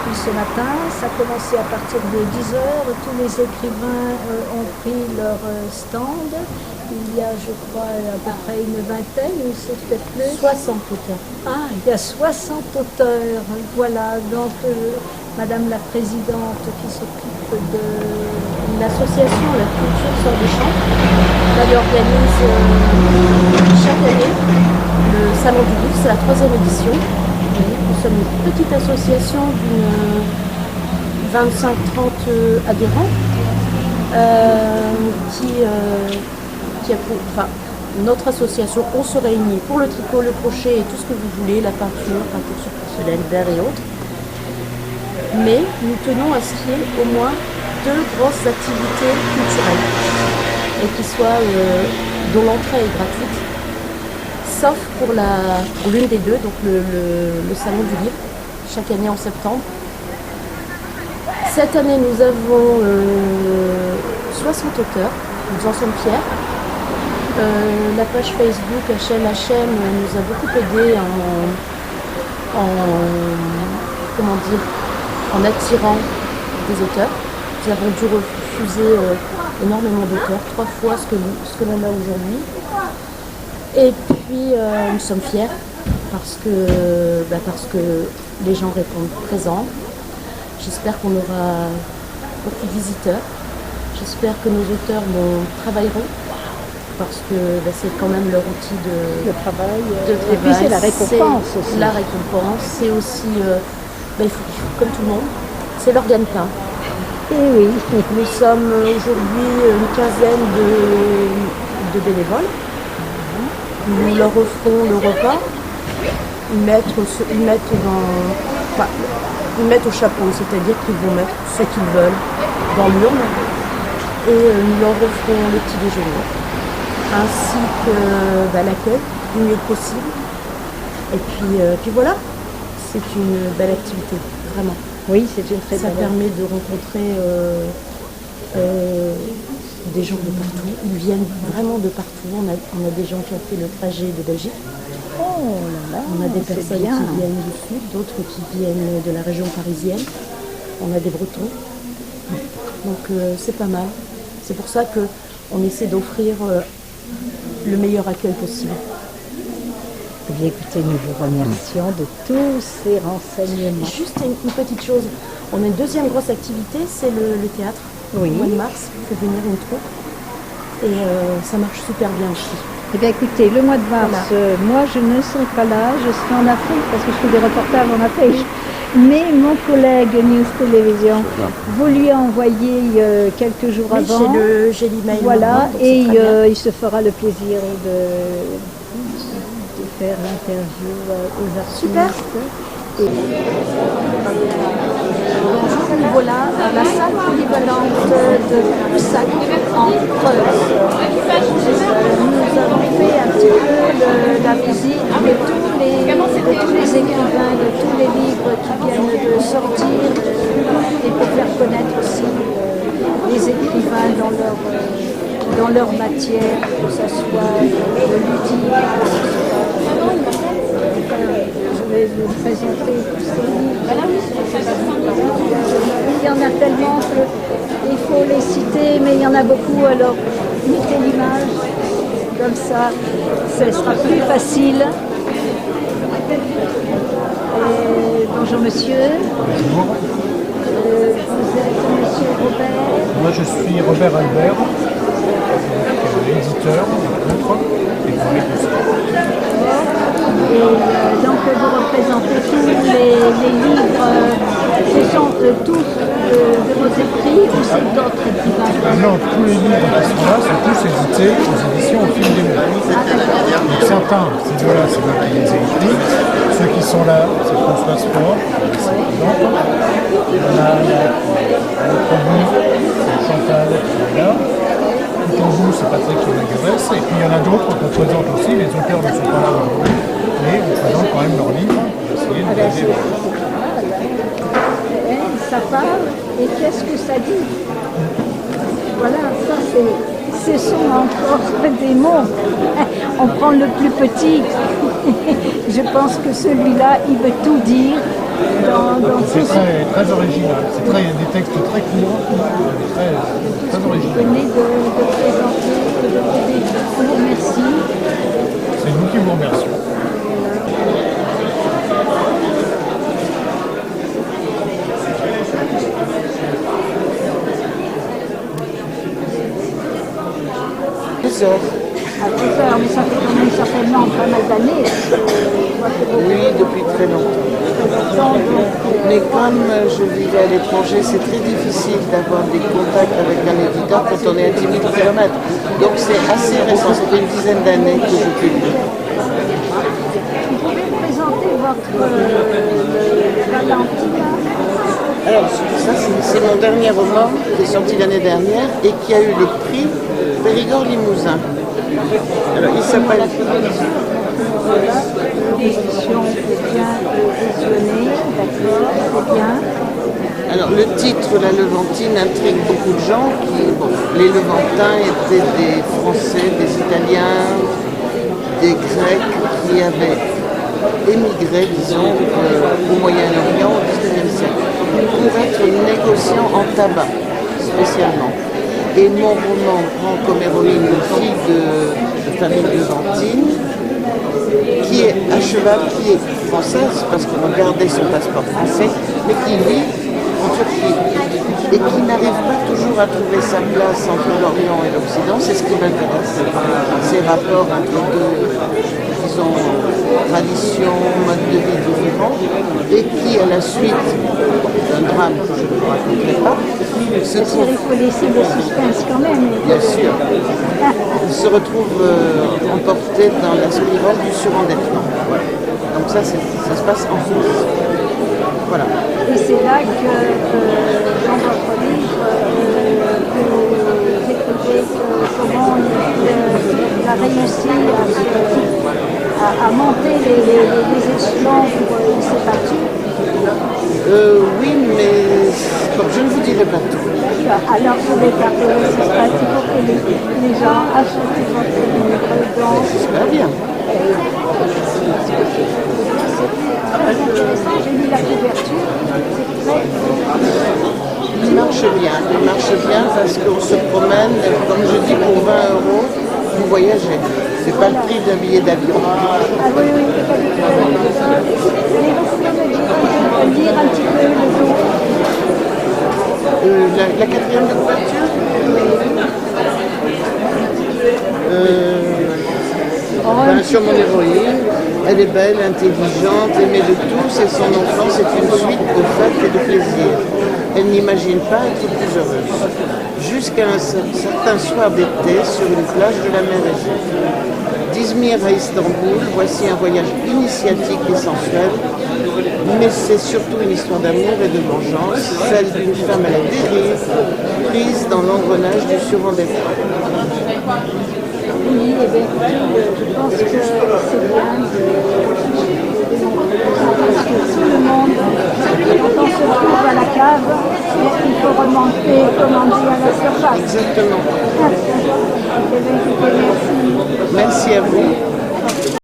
depuis ce matin. Ça a commencé à partir de 10 heures. Tous les écrivains ont pris leur stand. Il y a, je crois, à peu près une vingtaine, ou c'est peut-être plus. 60 auteurs. Ah, il y a 60 auteurs. Voilà, donc Madame la Présidente qui s'occupe de L'association La Culture sort du champ, elle organise chaque année le Salon du Livre, c'est la 3e édition. Nous sommes une petite association d'une 25-30 adhérents qui a enfin, notre association, on se réunit pour le tricot, le crochet et tout ce que vous voulez, la peinture sur porcelaine, verre et autres. Mais nous tenons à ce qu'il y ait au moins 2 grosses activités culturelles et qui soient, dont l'entrée est gratuite, sauf pour l'une des deux, donc le Salon du Livre, chaque année en septembre. Cette année, nous avons 60 auteurs, nous en sommes fiers. La page Facebook HLHM nous a beaucoup aidé en attirant des auteurs. Nous avons dû refuser énormément d'auteurs, 3 fois ce que l'on a aujourd'hui. Et puis nous sommes fiers parce que les gens répondent présents. J'espère qu'on aura beaucoup de visiteurs. J'espère que nos auteurs travailleront parce que c'est quand même leur outil de travail. Et puis c'est la récompense aussi. La récompense, c'est aussi, il faut, comme tout le monde, c'est leur gagne-pain. Et oui. Nous sommes aujourd'hui une quinzaine de bénévoles. Nous leur offrons le repas. Ils mettent au chapeau, c'est-à-dire qu'ils vont mettre ce qu'ils veulent dans l'urne. Et nous leur offrons le petit déjeuner, ainsi que l'accueil du mieux possible. Et puis voilà, c'est une belle activité, vraiment. Oui, c'est une très belle. Ça permet de rencontrer des gens de partout. Ils viennent vraiment de partout. On a des gens qui ont fait le trajet de Belgique. Oh là là, on a des personnes qui viennent du sud, d'autres qui viennent de la région parisienne. On a des Bretons. Donc c'est pas mal. C'est pour ça qu'on essaie d'offrir le meilleur accueil possible. Eh bien, écoutez, nous vous remercions de tous ces renseignements. Juste une petite chose. On a une deuxième grosse activité, c'est le théâtre. Oui. Au mois de mars, on fait venir une troupe. Et ça marche super bien aussi. Eh bien, écoutez, le mois de mars, moi, je ne serai pas là. Je serai en Afrique parce que je fais des reportages en Afrique. Mais mon collègue News Télévision, vous lui envoyé quelques jours avant. J'ai l'email. Voilà, et il se fera le plaisir de faire l'interview aux artistes. Super. Et dans ce niveau-là, la salle polyvalente de Prusac en Creuse. Nous avons fait un petit peu la visite de tous les écrivains, de tous les livres qui viennent de sortir, et pour faire connaître aussi les écrivains dans leur matière, que ce soit ludique, je vais vous présenter tous ces livres. Il y en a tellement qu'il faut les citer, mais il y en a beaucoup, alors mettez l'image, comme ça, ce sera plus facile. Bonjour monsieur. Bonjour. Vous êtes monsieur Robert. Moi je suis Robert Albert, éditeur et Et donc vous représentez tous les livres, ce sont tous de vos écrits ou c'est d'autres écrivains? Non, tous les livres qui sont là sont tous édités aux éditions Au Fil des Mots. Donc certains, ces deux-là, c'est moi qui les ai écrits. Ceux qui sont là, c'est François Sport, c'est exemple. Il y en a notre bout, c'est Chantal qui est là. Tout en bout, c'est Patrick Lagaresse. Et puis il y en a d'autres qu'on présente aussi, les auteurs ne sont pas là aujourd'hui, mais on présente quand même leurs livres pour essayer de les aider. Ça parle et qu'est-ce que ça dit? Voilà, ça ce sont encore des mots. On prend le plus petit. Je pense que celui-là, il veut tout dire C'est très original. Il y a des textes très courts, très Vous originaux. venez de présenter, on vous remercie. C'est nous qui vous remercions. À 12 heures, mais ça fait quand même certainement pas mal d'années. Oui, depuis très longtemps. Mais comme je vivais à l'étranger, c'est très difficile d'avoir des contacts avec un éditeur quand on est à 10 000 km. Donc c'est assez récent, ça fait une dizaine d'années que je publie. Vous pouvez me présenter votre Valentina? Alors ça c'est mon dernier roman qui est sorti l'année dernière et qui a eu le prix Périgord Limousin. Alors il s'appelle... L'édition est bien visionnée, d'accord, c'est bien. Alors le titre, La Levantine, intrigue beaucoup de gens. Les Levantins étaient des Français, des Italiens, des Grecs qui avaient émigré, disons, au Moyen-Orient au XIXe siècle pour être négociants en tabac, spécialement. Et mon roman prend comme héroïne une fille de famille levantine qui est à cheval, qui est française parce qu'on a gardé son passeport français, mais qui vit en Turquie et qui n'arrive pas toujours à trouver sa place entre l'Orient et l'Occident. C'est ce qui m'intéresse, ces rapports entre deux, disons, traditions, modes de vie différents, et qui, à la suite d'un drame que je ne vous raconterai pas, se trouve... Il faut laisser le suspense quand même. Bien sûr. Il se retrouve emporté dans la spirale du surendettement. Donc ça se passe en France. Voilà. Et c'est là que dans votre livre, vous écrivez comment il a réussi à monter les échelons pour il s'est battu. Oui, mais bon, je ne vous dirai pas tout. Alors je vais garder le suspense, il faut que les gens achètent votre livre. Donc, J'espère bien. c'est très intéressant, j'ai lu la couverture, c'est très... Il marche bien parce qu'on se promène, comme je dis, pour 20 €, vous voyagez. C'est pas le prix d'un billet d'avion. Ah oui, oui, c'est pas du tout. Mais vous pouvez me dire un petit peu le dos. La quatrième de couverture sur mon héroïne, elle est belle, intelligente, aimée de tous et son enfance est une suite de fêtes et de plaisirs. Elle n'imagine pas être plus heureuse. Jusqu'à un certain soir d'été sur une plage de la mer Égée. D'Izmir à Istanbul, voici un voyage initiatique et sensuel, mais c'est surtout une histoire d'amour et de vengeance, celle d'une femme à la dérive, prise dans l'engrenage du surendettement. Oui, eh bien, je pense que c'est bien parce que tout le monde, quand on se trouve à la cave, il faut remonter, comment dire, à la surface. Exactement.